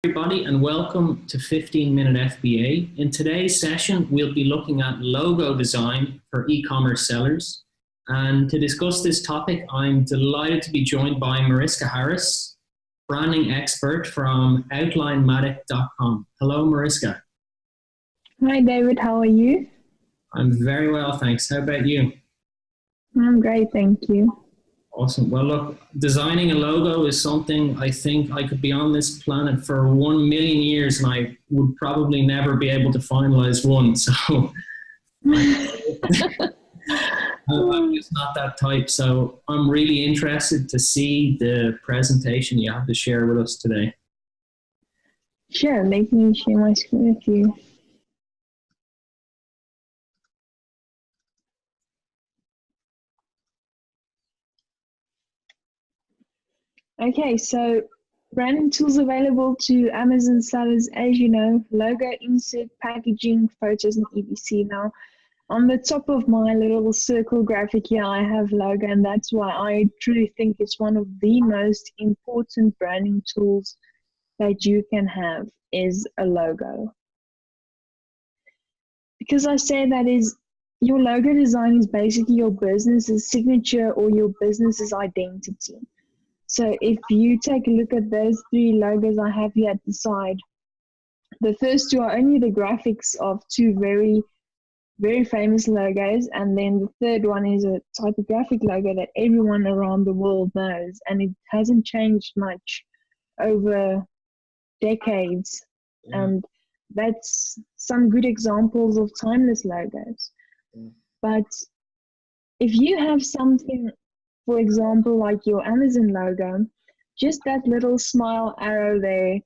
everybody, and welcome to 15-Minute FBA. In today's session, we'll be looking at logo design for e-commerce sellers. And to discuss this topic, I'm delighted to be joined by Mariska Harris, branding expert from OutlineMatic.com. Hello, Mariska. Hi, David. How are you? I'm very well, thanks. How about you? I'm great, thank you. Awesome. Well, look, designing a logo is something I think I could be on this planet for 1 million years and I would probably never be able to finalize one. So I'm just not that type. So I'm really interested to see the presentation you have to share with us today. Sure, let me share my screen with you. Okay, so branding tools available to Amazon sellers, as you know, logo, insert, packaging, photos, and etc. Now, on the top of my little circle graphic here, I have logo, and that's why I truly think it's one of the most important branding tools that you can have is a logo. Because I say that is, your logo design is basically your business's signature or your business's identity. So if you take a look at those three logos I have here at the side, the first two are only the graphics of two very, very famous logos, and then the third one is a typographic logo that everyone around the world knows, and it hasn't changed much over decades. And that's some good examples of timeless logos. But if you have something, for example, like your Amazon logo, just that little smile arrow there,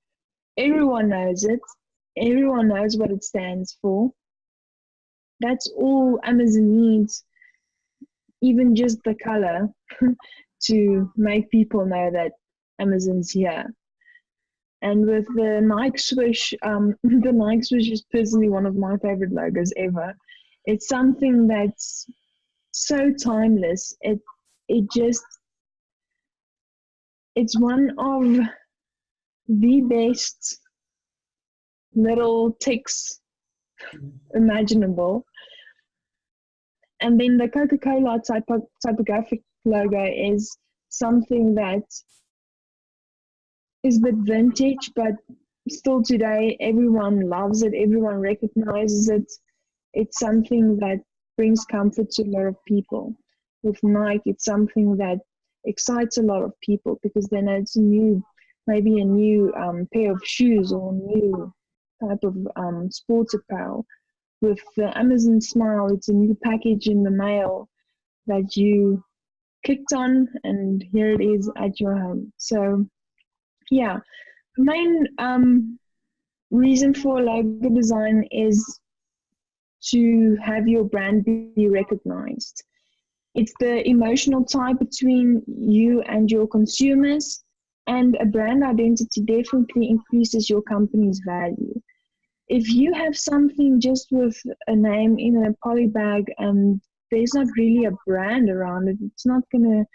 everyone knows it. Everyone knows what it stands for. That's all Amazon needs, even just the color, to make people know that Amazon's here. And with the Nike swoosh, the Nike swoosh is personally one of my favorite logos ever. It's something that's so timeless. It's one of the best little ticks imaginable. And then the Coca-Cola typographic logo is something that is a bit vintage, but still today everyone loves it, everyone recognizes it. It's something that brings comfort to a lot of people. With Nike, it's something that excites a lot of people because they know it's maybe a new pair of shoes or a new type of sports apparel. With the Amazon Smile, it's a new package in the mail that you clicked on, and here it is at your home. So, yeah, the main reason for logo design is to have your brand be recognized. It's the emotional tie between you and your consumers, and a brand identity definitely increases your company's value. If you have something just with a name in a poly bag and there's not really a brand around it, it's not going to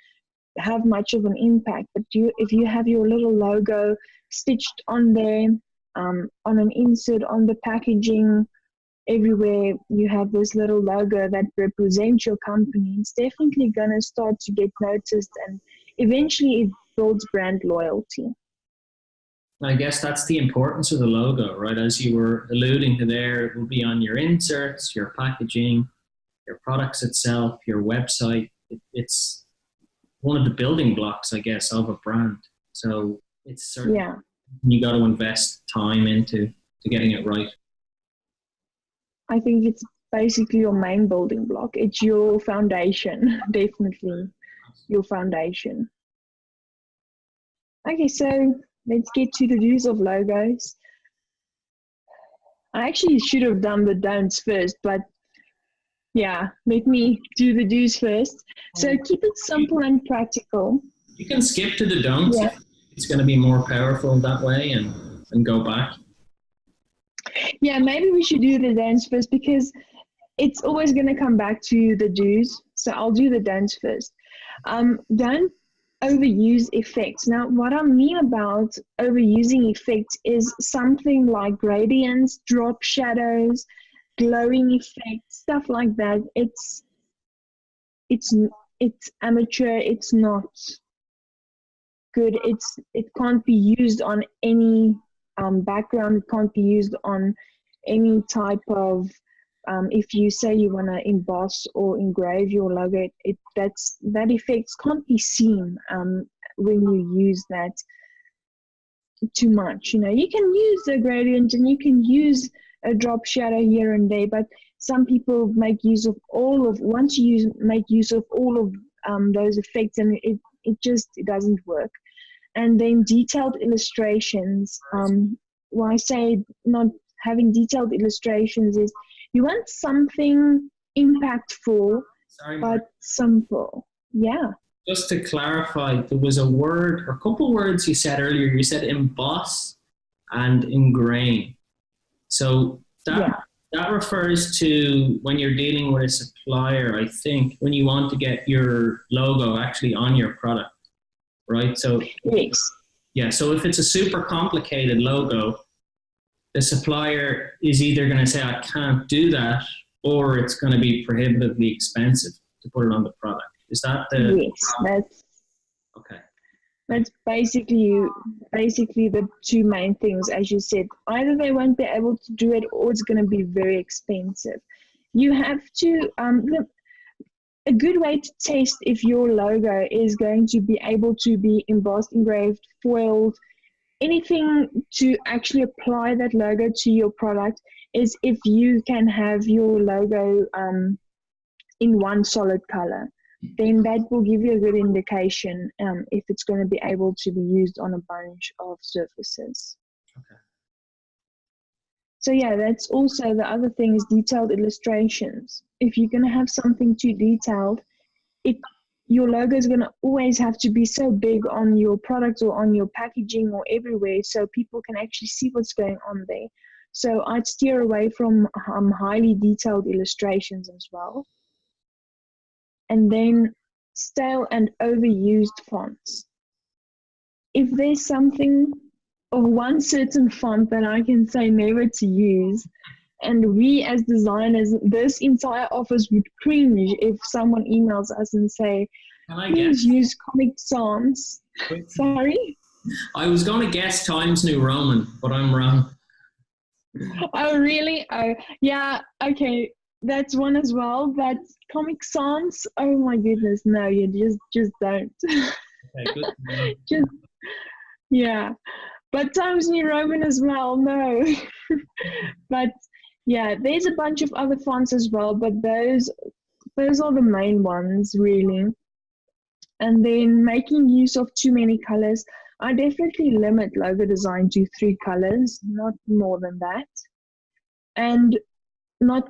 have much of an impact. But if you have your little logo stitched on there, on an insert, on the packaging, everywhere you have this little logo that represents your company, it's definitely going to start to get noticed, and eventually it builds brand loyalty. I guess that's the importance of the logo, right? As you were alluding to there, it will be on your inserts, your packaging, your products itself, your website. It's one of the building blocks, I guess, of a brand. So it's certainly you got to invest time into getting it right. I think it's basically your main building block. It's your foundation, definitely your foundation. Okay, so let's get to the do's of logos. I actually should have done the don'ts first, but yeah, let me do the do's first. So keep it simple and practical. You can skip to the don'ts. Yeah. It's going to be more powerful that way and go back. Yeah, maybe we should do the don'ts first because it's always going to come back to the do's. So I'll do the don'ts first. Don't overuse effects. Now, what I mean about overusing effects is something like gradients, drop shadows, glowing effects, stuff like that. It's it's amateur. It's not good. It can't be used on any background. It can't be used on any type of if you say you want to emboss or engrave your logo, that effects can't be seen when you use that too much. You know, you can use a gradient and you can use a drop shadow here and there, but some people make use of all of once you make use of all of those effects, and it doesn't work. And then detailed illustrations. Why I say not having detailed illustrations is you want something impactful, Sorry, Mark. but simple. Yeah. Just to clarify, there was a word or a couple words you said earlier. You said emboss and engrain. So that refers to when you're dealing with a supplier, I think, when you want to get your logo actually on your product, right? So Yes. yeah, so if it's a super complicated logo, the supplier is either going to say, I can't do that, or it's going to be prohibitively expensive to put it on the product. Is that the... Yes, that's Okay. that's basically the two main things, as you said. Either they won't be able to do it, or it's going to be very expensive. You have to a good way to test if your logo is going to be able to be embossed, engraved, foiled, anything to actually apply that logo to your product is if you can have your logo in one solid color. Then that will give you a good indication if it's going to be able to be used on a bunch of surfaces. Okay. So yeah, that's also the other thing is detailed illustrations. If you're going to have something too detailed, your logo is going to always have to be so big on your product or on your packaging or everywhere so people can actually see what's going on there. So I'd steer away from highly detailed illustrations as well. And then stale and overused fonts. If there's something of one certain font that I can say never to use, and we as designers, this entire office would cringe if someone emails us and say, please use Comic Sans. Sorry? I was going to guess Times New Roman, but I'm wrong. Oh, really? Oh, yeah, okay. That's one as well, but Comic Sans, oh my goodness, no, you just don't. Okay, good. Just, yeah. But Times New Roman as well, no. But yeah, there's a bunch of other fonts as well, but those are the main ones, really. And then making use of too many colors. I definitely limit logo design to 3 colors, not more than that. And not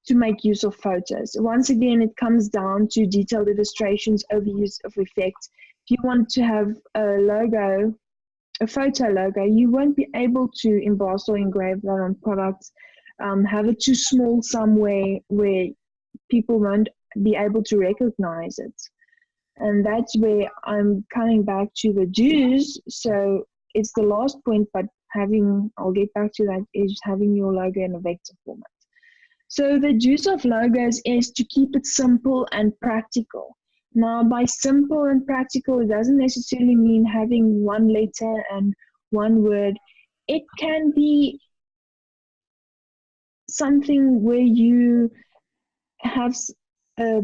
to make use of photos. Once again, it comes down to detailed illustrations, overuse of effects. If you want to have a logo, a photo logo, you won't be able to emboss or engrave that on products. Have it too small somewhere where people won't be able to recognize it. And that's where I'm coming back to the do's. So it's the last point, but I'll get back to that, is having your logo in a vector format. So the juice of logos is to keep it simple and practical. Now, by simple and practical, it doesn't necessarily mean having one letter and one word. It can be something where you have a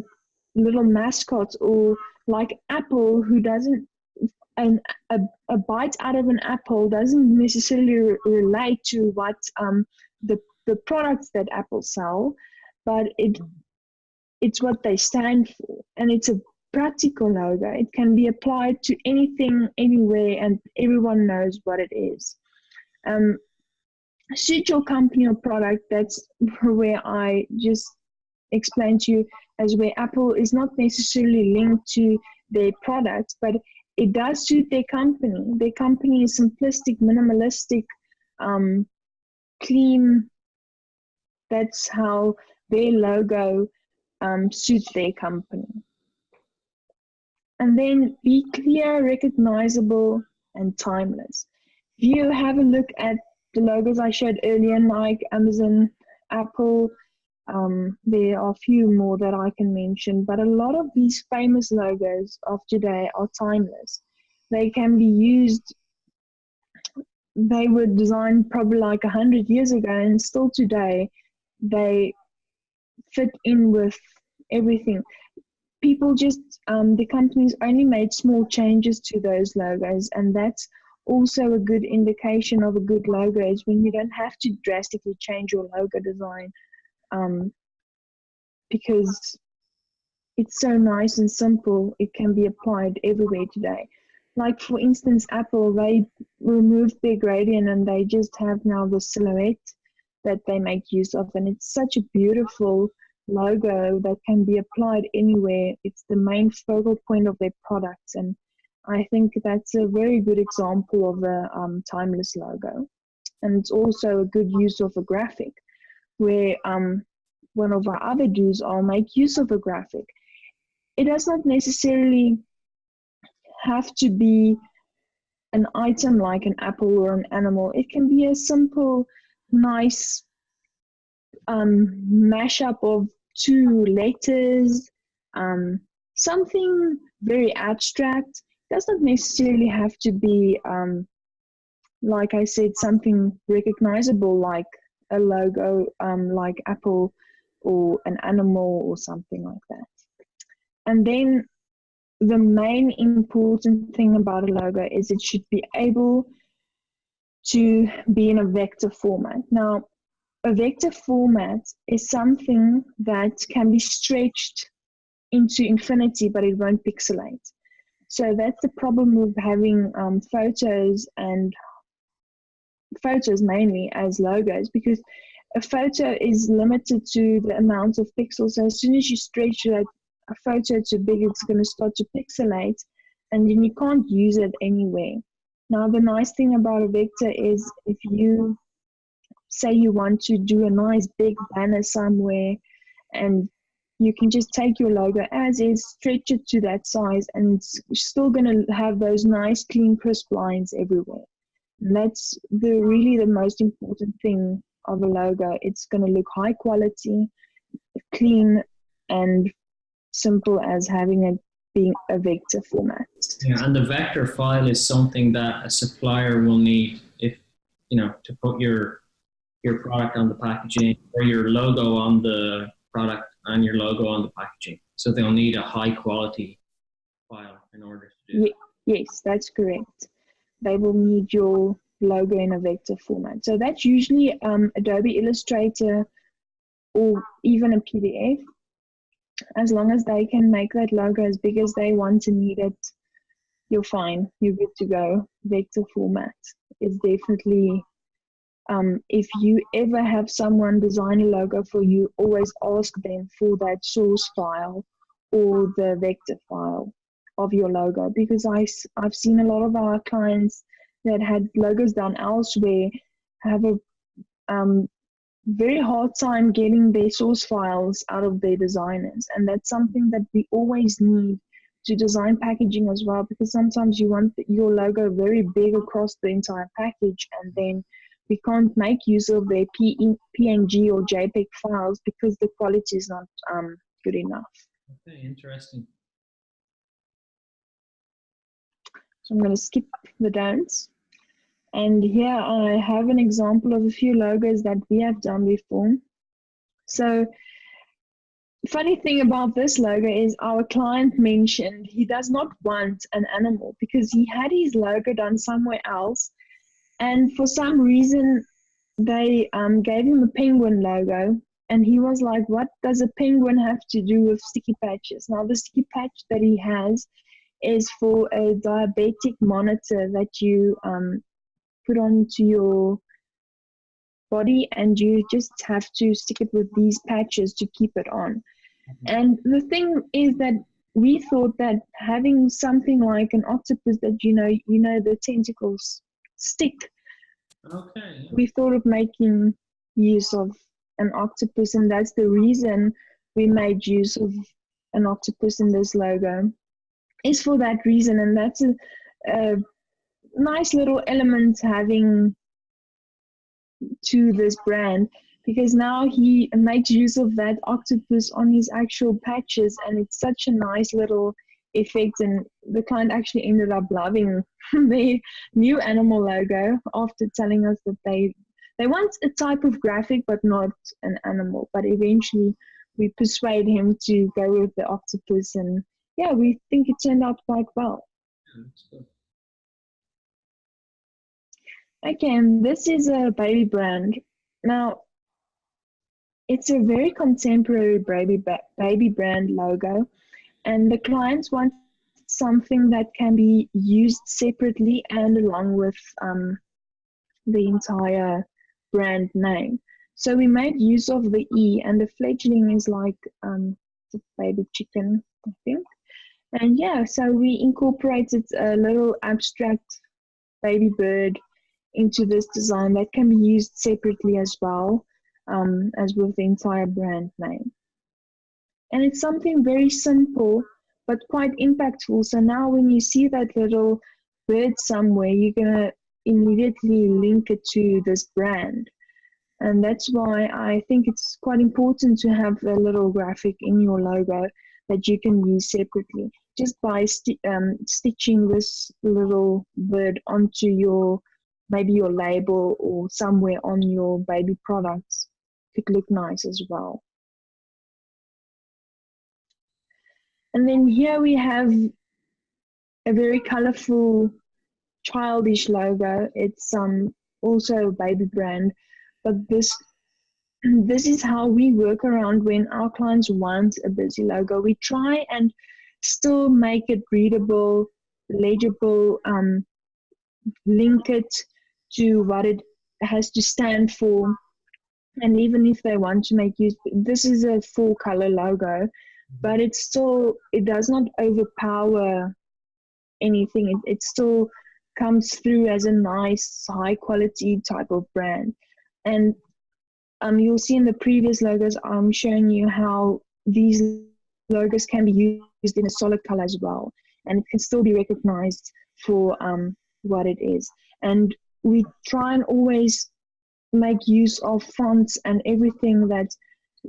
little mascot, or like Apple, who doesn't, a bite out of an apple doesn't necessarily relate to what the products that Apple sell, but it's what they stand for, and it's a practical logo. It can be applied to anything, anywhere, and everyone knows what it is. Suit your company or product. That's where I just explained to you, as where Apple is not necessarily linked to their products, but it does suit their company. Their company is simplistic, minimalistic, clean. That's how their logo suits their company. And then be clear, recognizable, and timeless. If you have a look at the logos I showed earlier, Nike, Amazon, Apple, there are a few more that I can mention, but a lot of these famous logos of today are timeless. They can be used, they were designed probably like 100 years ago, and still today they fit in with everything. People just, the companies only made small changes to those logos, and that's also a good indication of a good logo, is when you don't have to drastically change your logo design, because it's so nice and simple, it can be applied everywhere today. Like for instance, Apple, they removed their gradient and they just have now the silhouette that they make use of, and it's such a beautiful logo that can be applied anywhere. It's the main focal point of their products, and I think that's a very good example of a timeless logo. And it's also a good use of a graphic, where one of our other do's are make use of a graphic. It does not necessarily have to be an item like an apple or an animal. It can be a simple, nice mashup of two letters, something very abstract. It doesn't necessarily have to be, like I said, something recognizable like a logo, like Apple or an animal or something like that. And then the main important thing about a logo is it should be able to be in a vector format. Now, a vector format is something that can be stretched into infinity, but it won't pixelate. So that's the problem with having photos, and photos mainly as logos, because a photo is limited to the amount of pixels. So as soon as you stretch that a photo too big, it's going to start to pixelate, and then you can't use it anywhere. Now, the nice thing about a vector is if you say you want to do a nice big banner somewhere, and you can just take your logo as is, stretch it to that size, and it's still going to have those nice, clean, crisp lines everywhere. And that's really the most important thing of a logo. It's going to look high quality, clean, and simple as having it being a vector format. Yeah, and the vector file is something that a supplier will need if, to put your product on the packaging, or your logo on the product and your logo on the packaging. So they'll need a high quality file in order to do that. Yes, that's correct. They will need your logo in a vector format. So that's usually Adobe Illustrator or even a PDF. As long as they can make that logo as big as they want and need it, you're fine. You're good to go. Vector format is definitely, if you ever have someone design a logo for you, always ask them for that source file or the vector file of your logo, because I've seen a lot of our clients that had logos done elsewhere have a very hard time getting their source files out of their designers, and that's something that we always need to design packaging as well, because sometimes you want your logo very big across the entire package, and then we can't make use of their PNG or JPEG files because the quality is not good enough. Okay, interesting. So I'm going to skip the don'ts. And here I have an example of a few logos that we have done before. So funny thing about this logo is our client mentioned he does not want an animal because he had his logo done somewhere else. And for some reason, they gave him a penguin logo. And he was like, what does a penguin have to do with sticky patches? Now, the sticky patch that he has is for a diabetic monitor that you put onto your body, and you just have to stick it with these patches to keep it on. And the thing is that we thought that having something like an octopus that the tentacles stick. Okay. We thought of making use of an octopus, and that's the reason we made use of an octopus in this logo. is for that reason, and that's a nice little element having to this brand, because now he makes use of that octopus on his actual patches, and it's such a nice little effect, and the client actually ended up loving the new animal logo after telling us that they want a type of graphic but not an animal, but eventually we persuade him to go with the octopus, and yeah, we think it turned out quite well. Okay, and this is a baby brand. Now, it's a very contemporary baby brand logo, and the clients want something that can be used separately and along with the entire brand name. So we made use of the E, and the fledgling is like the baby chicken, I think. And yeah, so we incorporated a little abstract baby bird into this design that can be used separately as well, as with the entire brand name. And it's something very simple but quite impactful. So now when you see that little bird somewhere, you're going to immediately link it to this brand. And that's why I think it's quite important to have a little graphic in your logo that you can use separately. Just by stitching this little bird onto your, maybe your label or somewhere on your baby products, could look nice as well. And then here we have a very colorful, childish logo. It's also a baby brand, but this is how we work around when our clients want a busy logo. We try and still make it readable, legible, link it to what it has to stand for. And even if they want to make use, this is a full color logo, but it does not overpower anything. It still comes through as a nice, high quality type of brand. And you'll see in the previous logos, I'm showing you how these logos can be used in a solid color as well, and it can still be recognized for what it is. And we try and always make use of fonts and everything that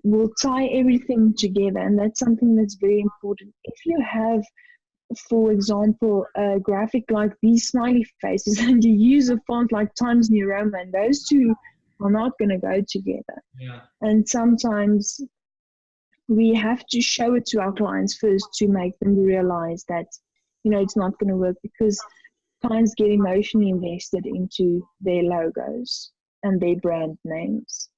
will tie everything together, and that's something that's very important. If you have, for example, a graphic like these smiley faces and you use a font like Times New Roman, those two are not going to go together. Yeah. And sometimes we have to show it to our clients first to make them realize that, it's not going to work, because clients get emotionally invested into their logos and their brand names.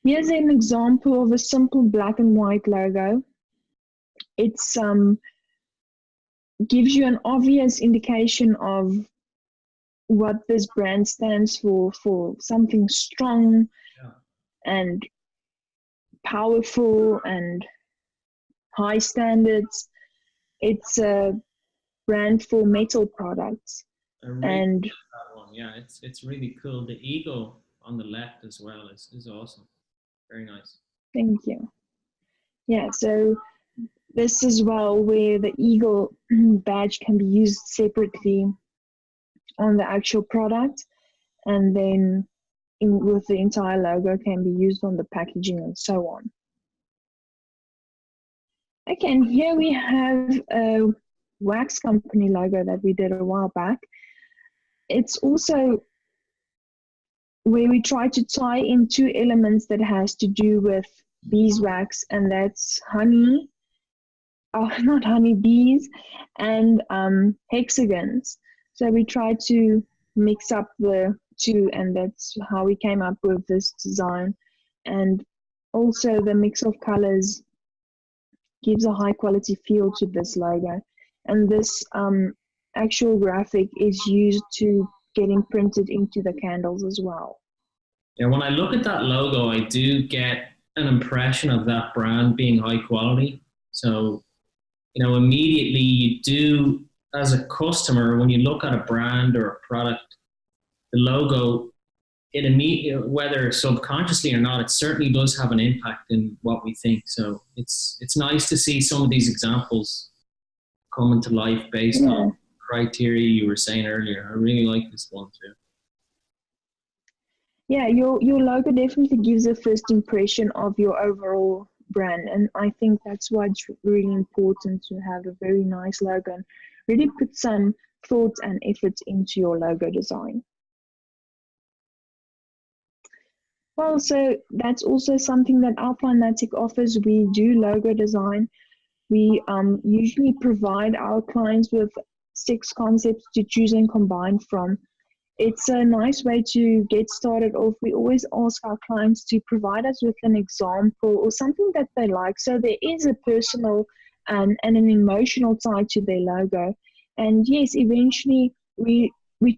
Here's an example of a simple black and white logo. It's gives you an obvious indication of what this brand stands for something strong, yeah, and powerful and high standards. It's a brand for metal products. And that one, yeah, it's really cool. The eagle on the left as well is awesome. Very nice. Thank you. Yeah, so this as well, where the eagle badge can be used separately on the actual product, and then with the entire logo can be used on the packaging and so on. Okay, and here we have a wax company logo that we did a while back. It's also where we try to tie in two elements that has to do with beeswax, and that's honey, not honey, bees, and hexagons. So we try to mix up the two, and that's how we came up with this design. And also the mix of colors gives a high quality feel to this logo. And this actual graphic is used to get imprinted into the candles as well. Yeah, when I look at that logo, I do get an impression of that brand being high quality. So, immediately you do, as a customer, when you look at a brand or a product, the logo it immediately, whether subconsciously or not, it certainly does have an impact in what we think. So it's nice to see some of these examples coming to life based on criteria you were saying earlier. I really like this one too. Yeah, your logo definitely gives a first impression of your overall brand, and I think that's why it's really important to have a very nice logo and really put some thought and effort into your logo design. Well, so that's also something that Alpinatic offers. We do logo design. We usually provide our clients with 6 concepts to choose and combine from. It's a nice way to get started off. We always ask our clients to provide us with an example or something that they like. So there is a personal and an emotional side to their logo. And yes, eventually we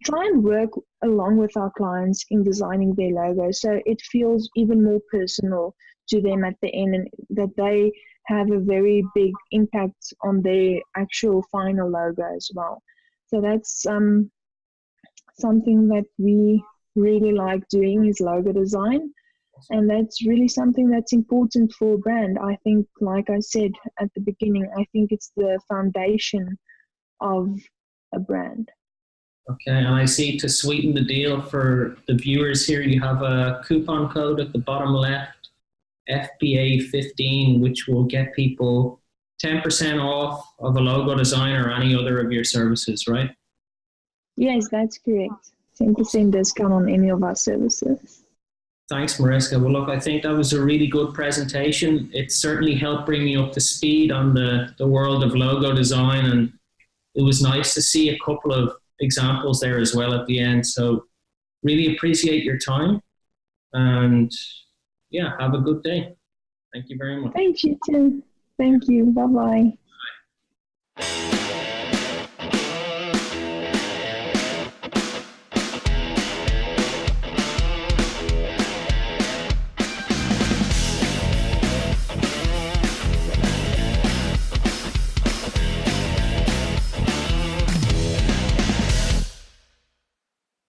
try and work along with our clients in designing their logo, so it feels even more personal to them at the end, and that they have a very big impact on their actual final logo as well. So that's something that we really like doing, is logo design. And that's really something that's important for a brand. I think, like I said at the beginning, I think it's the foundation of a brand. Okay, and I see, to sweeten the deal for the viewers here, you have a coupon code at the bottom left, FBA 15, which will get people 10% off of a logo design or any other of your services, right? Yes, that's correct. 10% discount on any of our services. Thanks, Mariska. Well, look, I think that was a really good presentation. It certainly helped bring me up to speed on the world of logo design, and it was nice to see a couple of examples there as well at the end. So really appreciate your time, and yeah, have a good day. Thank you very much. Thank you too. Thank you. Bye-bye. Bye.